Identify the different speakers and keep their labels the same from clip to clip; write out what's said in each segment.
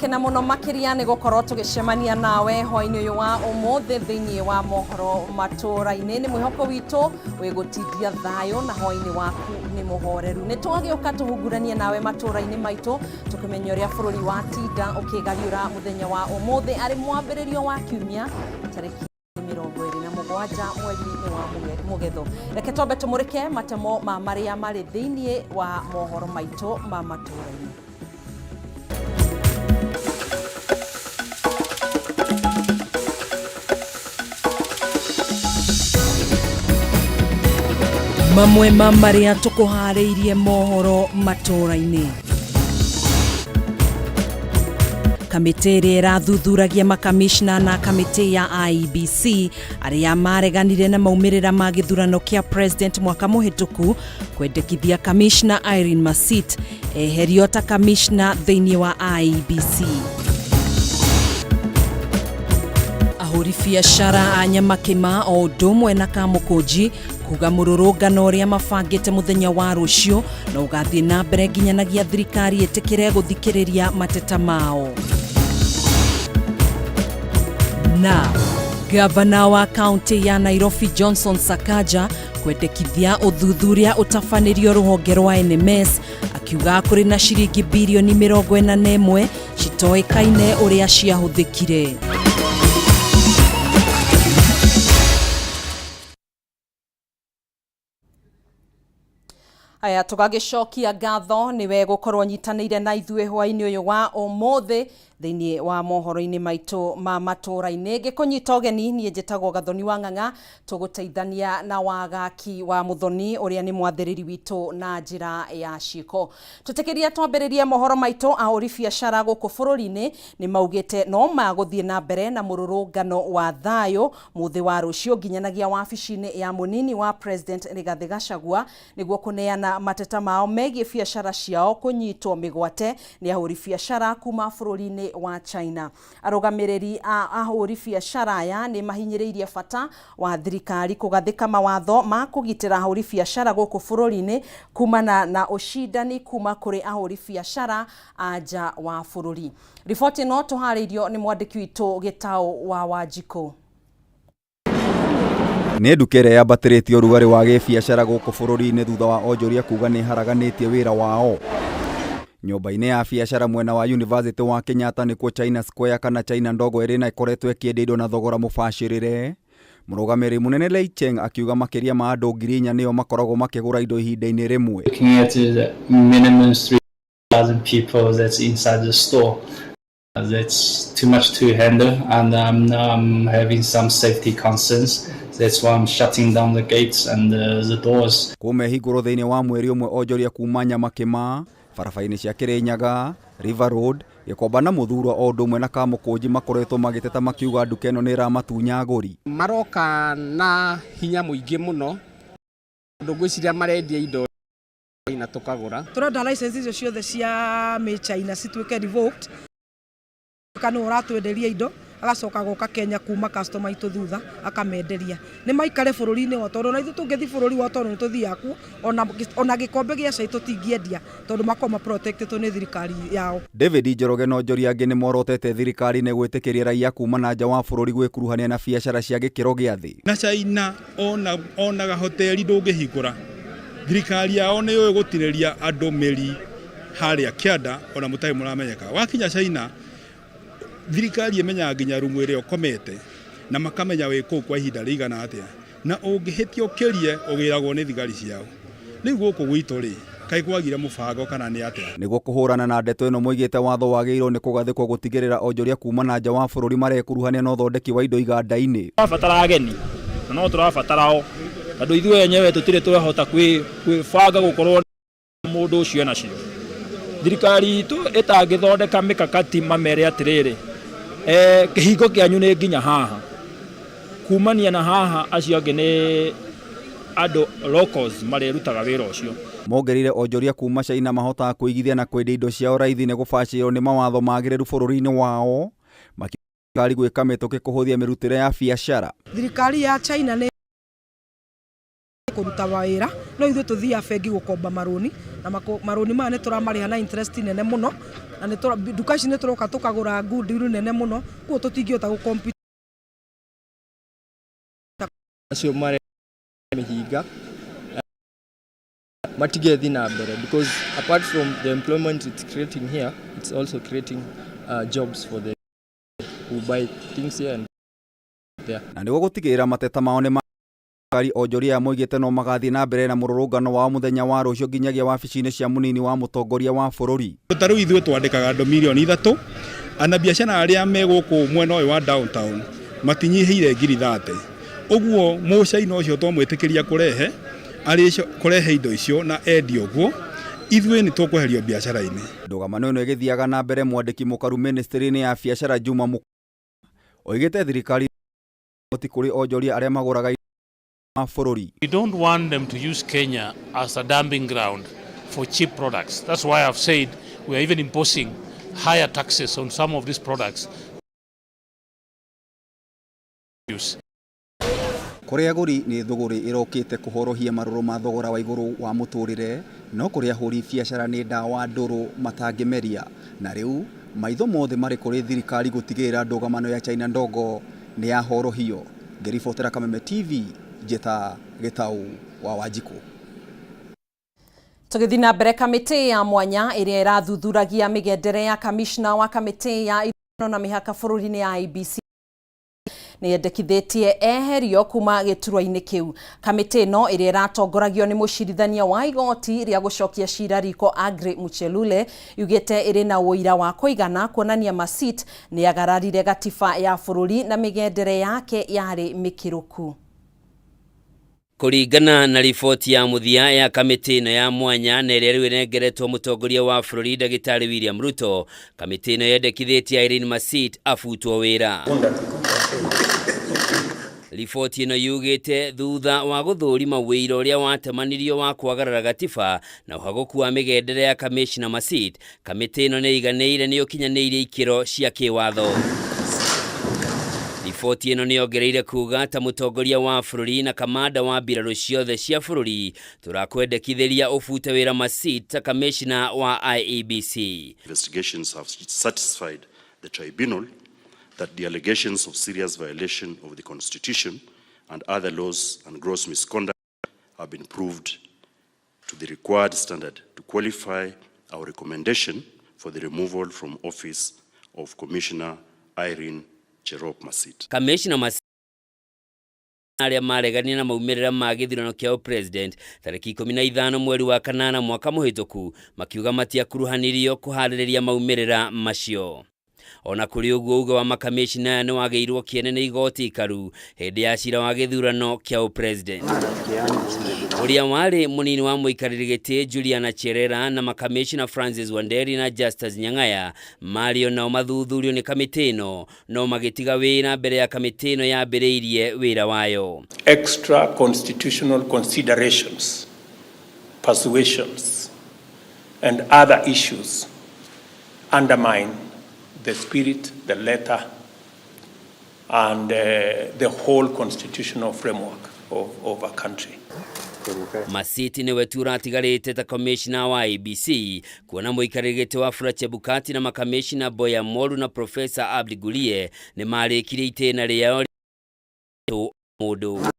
Speaker 1: gukena muno makiria ni gukorwo tugicemania nawe hwaini uyu wa umuthi thiini wa mohoro Matuura-ini. Ni mwihoko witu wigutithia thayo na hwaini waku ni muhoreru. Ni twagiuka tuhungurania nawe Matuura-ini maitu tukimenya uria bururi wa tinda ukigariura muthenya wa umuthi ari mwambiririo wa kiumia tariki 27 mweri-ini wa mugetho. Reke twambe tumurike matemo ma maria mari thiini wa mohoro maitu ma Matuura-ini. Mamwe maria tukuhariirie mohoro Matuura-ini. Kamite iria irathuthuragia makamishna na kamite ya IEBC aria mareganire na maumirira ma githurano kia president mwaka muhituku kwendekithia kamishna Irene Masit eherio ta kamishna thiini wa IEBC. Ahuri biacara a Nyamakima o udumwe na Kamukunji kuga mururungano uria mabangite muthenya wa rucio na ugathie na mbere nginyanagia thirikari itikire guthikiriria mateta mao. Na gavana wa kaunti ya Nairobi Johnson Sakaja kwendekithia uthuthuria utafanirio ruhonge rwa NMS akiuga kuri na ciringi bilioni 41 citoekaine uria ciahuthikire. Aya tugagicokia ngatho niwe gukorwo nyitanire na ithue hwaini uyu wa umuthi thiini wa mohoro-ini maitu ma Matuura-ini. Gikunyita ugeni nie njitagwo Gathoni wa Ng'ang'a tuguteithania na wagaki wa muthoni uria ni mwathiriri witu na njira ya ciiko. Tutikiria twambiririe mohoro maitu ahuri biacara guku bururi-ini ni maugite no maguthie na mbere na mururungano wa thayo muthi wa rucio nginyanagia wabici-ini ya munini wa president Rigathi Gachagua niguo kuneana mateta mao megie biacara ciao kunyitwo migwate ni ahuri biacara kuma bururi-ini wa China. Arugamiriri a ahuri biacara aya ni mahinyiriirie bata wa thirikari kugathika mawatho ma kugitira ahuri biacara guku bururi-ini kumana na ushindani kuma kuri ahuri biacara anja wa bururi. Riboti no tuhariirio ni mwandiki witu Gitau wa Wanjiko.
Speaker 2: Nĩ ndukere yambatĩrĩtie ũrugarĩ wa gĩbiacara gũkũ bũrũri-inĩ thutha wa onjoria kuga nĩ haraganĩtie wĩra wao. Nyũmba-inĩ ya biacara mwena wa University wa Kenyatta nĩkuo China Square kana China ndogo ĩrĩ ĩkoretwo ĩkĩendia indo na thogora mũbacĩrĩre. Mũrũgamĩrĩri mũnene Leicheng akiuga makĩria ma andũ 4,000 nĩo makoragwo makĩgũra indo ihinda-inĩ rĩmwe.
Speaker 3: Looking at the minimum 3,000 people that's inside the store. That's too much to handle, and I'm having some safety concerns. That's why I'm shutting down the gates and the doors.
Speaker 2: Kumehingũrwo thĩinĩ wa mweri ũmwe onjoria kuma Nyamakima, barabara-inĩ cia Kĩrĩnyaga, River Road, Gĩkomba na Mũthurwa o ũndũ ũmwe na Kamukunji makoretwo magĩteta makiuga nduka ĩno nĩ ĩramatunya agũri.
Speaker 4: Maroka na hinya mũingĩ mũno andũ ngwĩciria marendia indo na tukagũra. Tũrenda license icio ciothe cia China cituĩke revoked. Kana uratwenderia indo agacoka goka Kenya kuma customer itu thutha akamenderia ni maikare bururi-ini wa tondu na ithu tungithi bururi wa tondu nituthiaku ona gikombe gia cai tutingiendia tondu makoma protected ni thirikari yao. David
Speaker 2: Njoroge no njoria angĩ nĩ morotete thirikari nĩ gwĩtĩkĩria raia kuma na nja wa bururi gwĩkuruhania na biacara cia gĩkĩro gĩa thĩ.
Speaker 5: Na China ona hoteli ndũngĩhingũra thirikari yao nĩ yũĩ gũtirĩria andũ mĩri harĩa kĩanda ona mũtarĩ mũramenyeka. Wakinya China thirikari imenya nginya rumu ĩrĩa ũkomete na makamenya wĩ kũu kwa ihinda rĩigana atĩa na ũngĩhĩtia ũkĩrie ũgĩragwo nĩ thigari ciao. Rĩu gũkũ gwitũ rĩ kaĩ kwagire mũbango kana nĩ atĩa?
Speaker 2: Nĩguo kũhũrana na ndeto ĩno moigĩte watho wagĩrĩirwo nĩ kũgathĩkwo gũtigĩrĩra onjoria kuma na nja wa bũrũri marekuruhania na ũthondeki wa indo iganda-inĩ.
Speaker 6: Tũrabatara ageni na no tũrabatara o tondũ ithuĩ enyewe tũtirĩ twahota kwĩbanga gũkorwo mũndũ ũcio nacio. Thirikari itu ĩtangĩthondeka mĩkakati mamere atĩrĩrĩ kĩhingo kĩanyu nĩ nginya haha kumania na haha acio angĩ nĩ andũ locals marerutaga wĩra ũcio.
Speaker 2: Mongerire onjoria kuma China mahotaga kũigithia na kwendia indo ciao raithi nĩ gũbacĩrĩrwo nĩ mawatho magĩrĩru bũrũri-inĩ wao makĩrĩ gwĩka mĩtũkĩ kũhũthia mĩrutĩre ya biacara.
Speaker 4: Thirikari ya China nĩ kuruta wawira no ithuĩ tuthiaga bengi gukomba maroni na maroni maya nĩ tũramariha na interest nene muno na nduka ici nĩ tũroka tukagura goodwill nene muno kuo tũtingĩhota gũcompete
Speaker 7: acio mare mihinga matigethi na mbere, because apart from the employment it's creating here, it's also creating jobs for the who buy things here and there.
Speaker 2: Na nĩguo gũtigĩrĩra mateta mao nĩ makari onjoria moigĩte no magathie na mbere na mũrũrũngano wa mũthenya wa rũciũ nginyagia wabici-inĩ cia mũnini wa mũtongoria wa bũrũri.
Speaker 5: Tarĩu ithuĩ twandĩkaga andũ milioni 3, anabiacara arĩa me gũkũ mwena ũyũ wa downtown matinyihĩire ngiri 30. Ũguo mũcaina ũcio twamwĩtĩkĩria kũrehe indo icio na endia ũguo, ithuĩ nĩ tũkweherio biacara-inĩ. Ndũgamano ĩno ĩgĩthiaga na mbere, mwandĩki mũkaru ministry-inĩ ya biacara Juma oigĩte thirikari kũrĩ onjoria arĩa magũraga bũrũri.
Speaker 8: We don't want them to use Kenya as a dumping ground for cheap products. That's why I've said we are even imposing higher taxes on some of these products.
Speaker 2: Kũrĩa agũri nĩ thũgũrĩ ĩrokĩte kũhorohia marũrũ ma thogora wa igũrũ wa mũtũrĩre, no kũrĩa ahũri biacara nĩ ndawa ndũrũ matangĩmeria. Na rĩu maitho mothe marĩ kũrĩ thirikari gũtigĩrĩra ndũgamano ya China ndogo nĩ yahorohio. Ngĩribotera Kameme TV, Njeta Gĩtaũ wa Wanjikũ.
Speaker 1: Tũgĩthiĩ na mbere, kamĩtĩ ya mwanya ĩrĩa ĩrathuthuragia mĩgendere ya kamishna wa kamĩtĩ ya ithurano na mĩhaka bũrũri-inĩ ya IEBC nĩyendekithĩtie eherio kuma gĩturwa-inĩ kĩu. Kamĩtĩ ĩno ĩrĩa ĩratongoragio nĩ mũcirithania wa igoti rĩa gũcokia cira Riko Aggrey Muchelule yugĩte ĩrĩ na ũira wa kũigana kuonania Masit nĩ agararire gatiba ya bũrũri na mĩgendere yake yarĩ mĩkĩrũku.
Speaker 9: Kũringana na riboti ya mũthia ya kamĩtĩ ĩno ya mwanya na ĩrĩa rĩu ĩnengeretwo mũtongoria wa bũrũri Ndagĩtarĩ William Ruto, kamĩtĩ ĩno yendekithĩtie Irene Masit afutwo wĩra. Riboti ĩno yugĩte thutha wa gũthũrima wĩira ũrĩa watemanirio wa kwagarara gatiba na ũhagũku wa mĩgendere ya kamishna Masit, kamĩtĩ ĩno nĩ iganĩire nĩ ũkinyanĩirie ikĩro cia kĩwatho. Riboti ĩno nĩ ongereire kuga ta mũtongoria wa bũrũri na kamanda wa mbirarũ ciothe cia bũrũri tũrakwendekithĩria ũbute wĩra Masit ta kamishna wa IEBC.
Speaker 10: Investigations have satisfied the tribunal that the allegations of serious violation of the Constitution and other laws and gross misconduct have been proved to the required standard to qualify our recommendation for the removal from office of Commissioner Irene Masit.
Speaker 9: Commissioner Masit arĩa maregania na maumĩrĩra ma gĩthurano kĩa president tarĩki 15 mweri wa kanana mwaka mũhĩtũku makiuga matiakuruhanirio kũharĩrĩria maumĩrĩra macio. Ona kũrĩ ũguo uga wa makamishna nĩ wagĩirwo kĩene nĩ igoti ikaru hĩndĩ ya cira wa gĩthurano kĩa president. Ũrĩa warĩ mũnini wa mũikarĩri gĩtĩ Juliana Cherera na makamishna Francis Wanderi na Justus Nyang'aya mario nao mathuthurio nĩ kamĩtĩ ĩno no magĩtiga wĩra mbere ya kamĩtĩ ĩno yambĩrĩirie wĩra wayo.
Speaker 11: Extra constitutional considerations, persuasions and other issues undermine the spirit, the letter, and the whole constitutional framework of a country.
Speaker 9: Masit nĩwe tu ũratigarĩte ta commissioner wa IEBC kuona mũikarĩri gĩtĩ wa Wafula Chebukati na makamishna Boya Moru na Professor Abdi Gulie nĩ marĩkire itĩna rĩao mũndũ.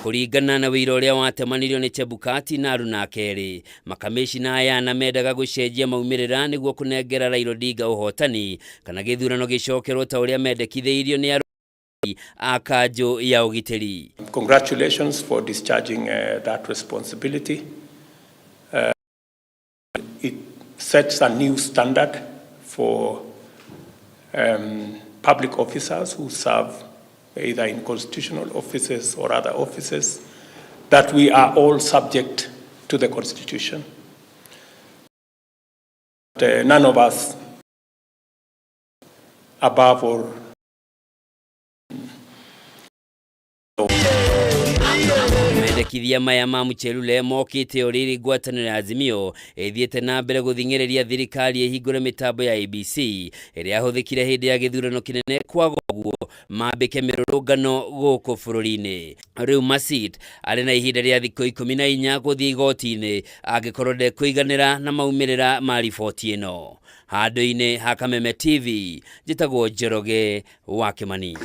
Speaker 9: Kũringana na wĩira ũrĩa watemanirio nĩ Chebukati na Aruna Kerĩ, makamishna aya na mendaga gũcenjia maumĩrĩra nĩguo kũnengera Raila Odinga ũhotani kana gĩthurano gĩcokerwo ta ũrĩa mendekithĩirio nĩ a kanjũ ya ũgitĩri.
Speaker 11: Congratulations for discharging that responsibility. It sets a new standard for public officers who serve either in constitutional offices or other offices, that we are all subject to the Constitution. None of us above or
Speaker 9: mendekithia maya ma Muchelule mokĩte ũrĩrĩ ngwatanĩro ya Azimio ĩthiĩte na mbere gũthing'ĩrĩria thirikari ĩhingũre mĩtambo ya IEBC ĩrĩa yahũthĩkire hĩndĩ ya gĩthurano kĩnene kwaga ũguo mambike mirurungano guku bururi-ini. Riu Masit ari na ihinda ria thikũ 14 guthii igoti-ini angikorwo ndekũiganĩra na maumirĩra ma riboti ĩno. Handũ-inĩ ha Kameme TV, njĩtagwo Njoroge wa Kimani.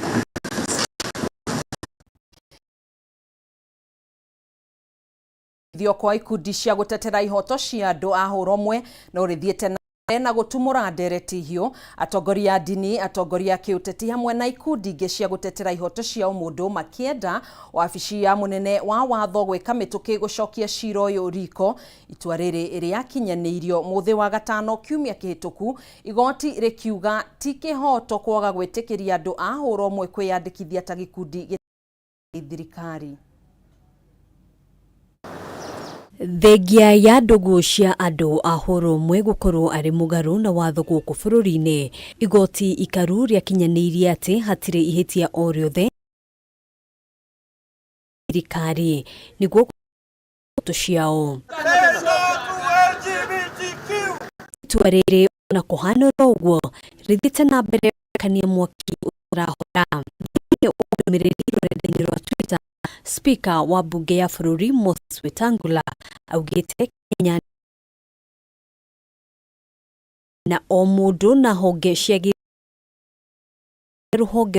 Speaker 1: Thio kwa ikundi cia gutetera ihoto cia andu a hurumwe no rithiete na gutumura ndereti hiyo atongoria dini, atongoria kiuteti hamwe na ikundi ingi cia gutetera ihoto cia umundu makienda wabici ya munene wa watho gwika mituki gucokia cira uyu riko. Itua riri ria kinyaniirio muthi wa gatano kiumia kihituku, igoti rikiuga ti kihoto kwaga gwitikiria andu a hurumwe kwiyandikithia ta gikundi thirikari.
Speaker 12: Thengia ya ndugu cia andu a hurumwe gukorwo ari mugaru na watho guku bururi-ini, igoti ikaru ria kinyaniirie ati hatire ihitia o riothe thirikari niguo ihoto ciao. Itua riri na kuhana uguo rithiete na mbere kania mwaki urahora. Umiriri rurenda-ini rwa Twitter, Speaker wa bunge ya bururi Moses Wetangula augite Kenya na o mundu na honge cia ruhonge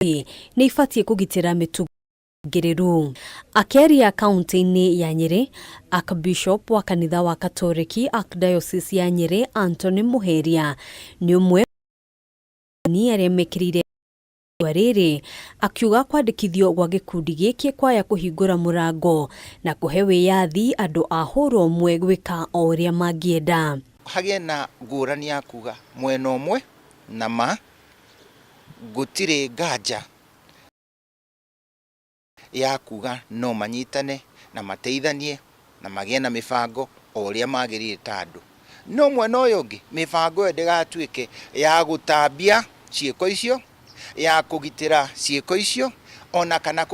Speaker 12: ni ibatie kugitira mitungiriru. Akeria kaunti-ini ya Nyeri, Archbishop wa kanitha wa Katoliki Archdiocese ya Nyeri Anthony Muheria ni umwe ni aria mekirire riri akiuga kwandikithio gwa gikundi giki kwaya kuhingura murango na kuhe wiyathi andu a hurumwe gwika o uria mangienda.
Speaker 13: Hagie na ngurani ya kuga mwena umwe na ma gutire nganja ya kuga no manyitane na mateithanie na magie na mibango o uria magirire ta andu. No mwena uyu ungi mibango ndigatuike ya gutambia ciiko icio, ya kugitira ciiko icio, ona kana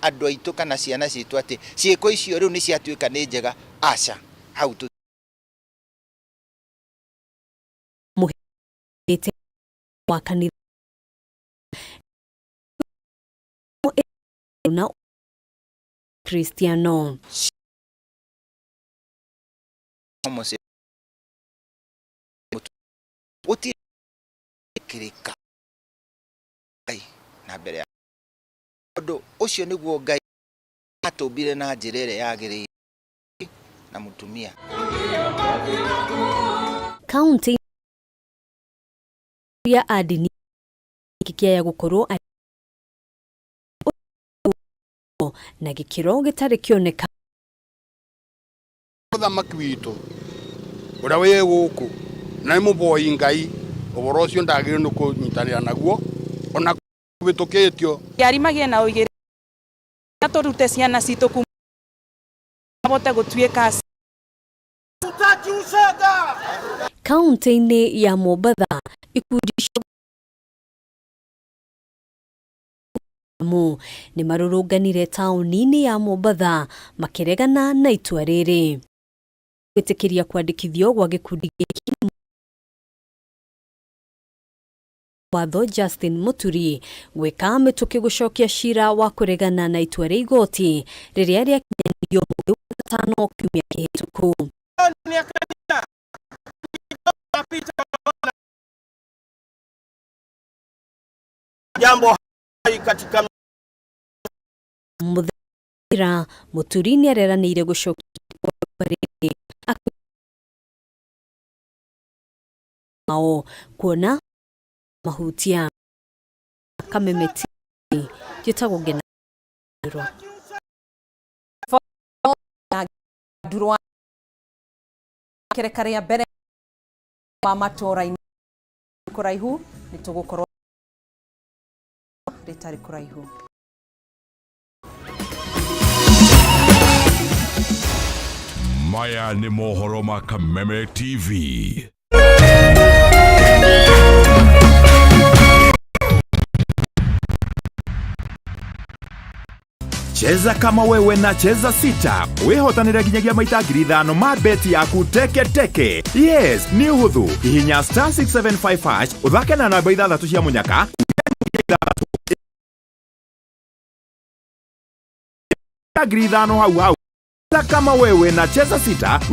Speaker 13: andu aitu kana ciana citu ati ciiko icio riu ni ciatuika ni njega. Aca hau tu
Speaker 12: muhete wa kanitha na Cristiano
Speaker 13: kirika na mbere undu ucio niguo Ngai atumbire na njira ire yagirire na mutumia.
Speaker 12: County ya adini kikia ya gukorwo na gikiro gitari kioneka
Speaker 14: muthamaki witu uria wi guku na ni muboi Ngai uboro ucio ndagire no kunyitanira naguo ona kubitukitio
Speaker 15: yari magie na uigire atorute ciana citu kuma abote gutuika
Speaker 12: kaunti-ini ya Mombasa ikundi ni marurunganire tauni-ini ya Mombasa makiregana na itua riri gwitikiria kwandikithio gwa gikundi giki. Watho Justin Muturi gwika mituki gucokia cira wa kuregana na itua ria igoti riria riakinyanirio muthi wa gatano kiumia kihituku.
Speaker 16: Jambo katika
Speaker 12: muthira Muturi ni areranire gucokia riri mao kuona mahutia. Kameme TV njitagwo ngena
Speaker 1: durwa kerekaria bere wa Matuura-ini kuraihu nitugukorwo ritari kuraihu.
Speaker 17: Maya ni mohoro ma Kameme TV.
Speaker 18: Cheza kama wewe na cheza sita. Wihotanira ginyagia maita 5,000 ma beti yaku teke teke. Yes, ni uhuthu. Hihinya *675# uthake na namba 6 cia munyaka. ngiri 5 hau hau. Kama wewe na cheza sita